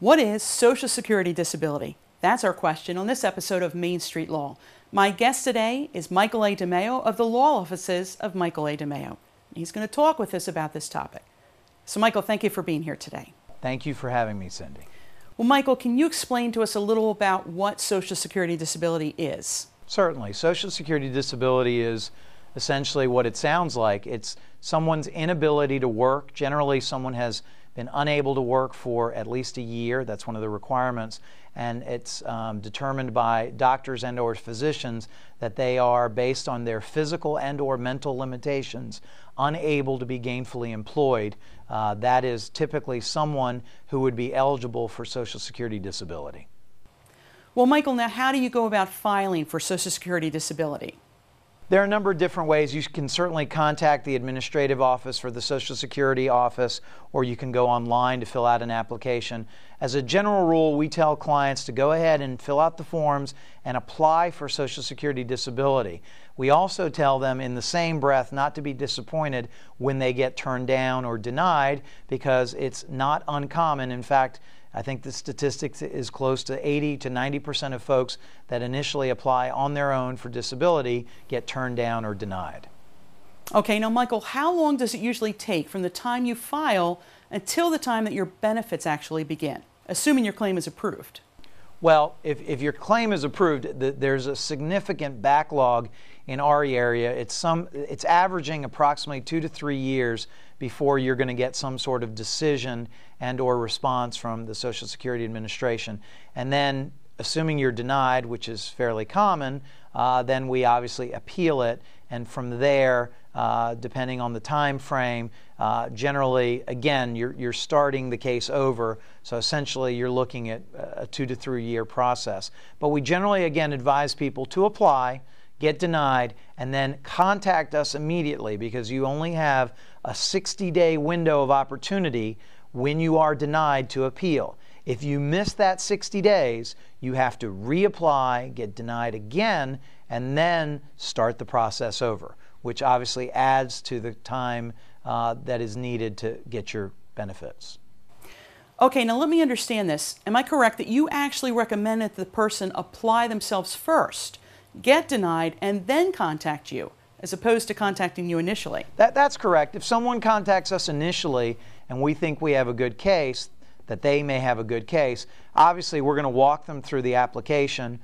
What is Social Security disability? That's our question on this episode of Main Street Law. My guest today is Michael A. DeMayo of the law offices of Michael A. DeMayo. He's going to talk with us about this topic. So Michael, thank you for being here today. Thank you for having me, Cindy. Well, Michael, can you explain to us a little about what Social Security disability is? Certainly. Social Security disability is essentially what it sounds like. It's someone's inability to work. Generally, someone has been unable to work for at least a year. That's one of the requirements. And it's determined by doctors and or physicians that they are, based on their physical and or mental limitations, unable to be gainfully employed. That is typically someone who would be eligible for Social Security disability. Well, Michael, now how do you go about filing for Social Security disability? There are a number of different ways. You can certainly contact the administrative office for the Social Security office, or you can go online to fill out an application. As a general rule, we tell clients to go ahead and fill out the forms and apply for Social Security disability. We also tell them in the same breath not to be disappointed when they get turned down or denied, because it's not uncommon. In fact, I think the statistics is close to 80 to 90% of folks that initially apply on their own for disability get turned down or denied. Okay, now Michael, how long does it usually take from the time you file until the time that your benefits actually begin, assuming your claim is approved? Well, if your claim is approved, there's a significant backlog in our area. It's averaging approximately 2 to 3 years before you're going to get some sort of decision and or response from the Social Security Administration. And then, assuming you're denied, which is fairly common, then we obviously appeal it. And from there, depending on the time frame, generally, again, you're starting the case over. So essentially, you're looking at a 2 to 3 year process. But we generally, again, advise people to apply, get denied, and then contact us immediately, because you only have a 60-day window of opportunity when you are denied to appeal. If you miss that 60 days, you have to reapply, get denied again, and then start the process over, which obviously adds to the time that is needed to get your benefits. Okay, now let me understand this. Am I correct that you actually recommend that the person apply themselves first, get denied, and then contact you, as opposed to contacting you initially? That's correct. If someone contacts us initially and we think we have a good case, that they may have a good case, obviously we're going to walk them through the application.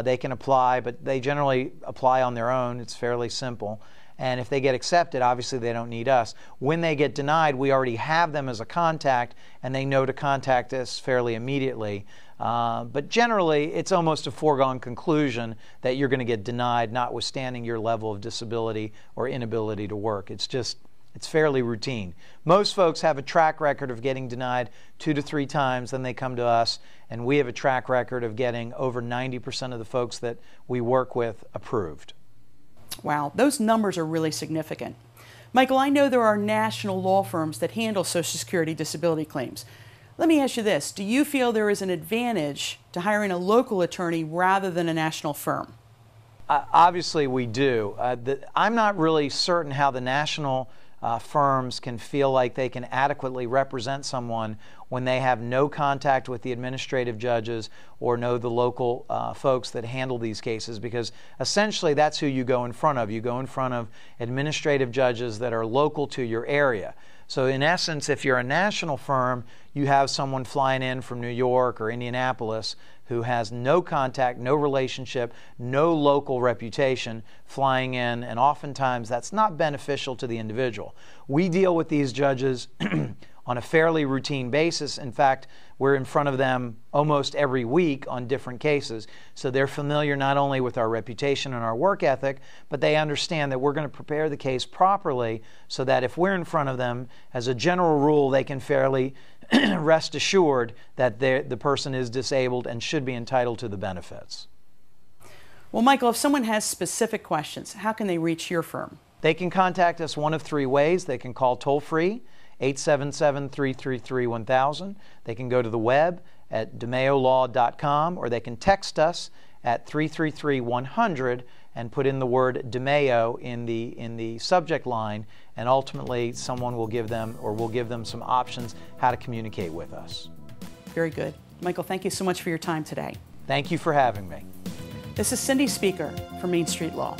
They can apply, but they generally apply on their own. It's fairly simple. And if they get accepted, obviously they don't need us. When they get denied, we already have them as a contact, and they know to contact us fairly immediately. But generally, it's almost a foregone conclusion that you're going to get denied, notwithstanding your level of disability or inability to work. It's fairly routine. Most folks have a track record of getting denied 2 to 3 times, then they come to us, and we have a track record of getting over 90% of the folks that we work with approved. Wow, those numbers are really significant. Michael, I know there are national law firms that handle Social Security disability claims. Let me ask you this. Do you feel there is an advantage to hiring a local attorney rather than a national firm? Obviously, we do. I'm not really certain how the national firms can feel like they can adequately represent someone when they have no contact with the administrative judges or know the local folks that handle these cases, because essentially that's who you go in front of. You go in front of administrative judges that are local to your area. So in essence, if you're a national firm, you have someone flying in from New York or Indianapolis who has no contact, no relationship, no local reputation flying in, and oftentimes that's not beneficial to the individual. We deal with these judges on a fairly routine basis. In fact, we're in front of them almost every week on different cases. So they're familiar not only with our reputation and our work ethic, but they understand that we're going to prepare the case properly so that if we're in front of them, as a general rule, they can fairly rest assured that the person is disabled and should be entitled to the benefits. Well, Michael, if someone has specific questions, how can they reach your firm? They can contact us one of 3 ways. They can call toll-free, 877-333-1000. They can go to the web at DeMayoLaw.com, or they can text us at 333-100 and put in the word DeMayo in the subject line, and ultimately someone will give them, or we'll give them some options how to communicate with us. Very good. Michael, thank you so much for your time today. Thank you for having me. This is Cindy Speaker for Main Street Law.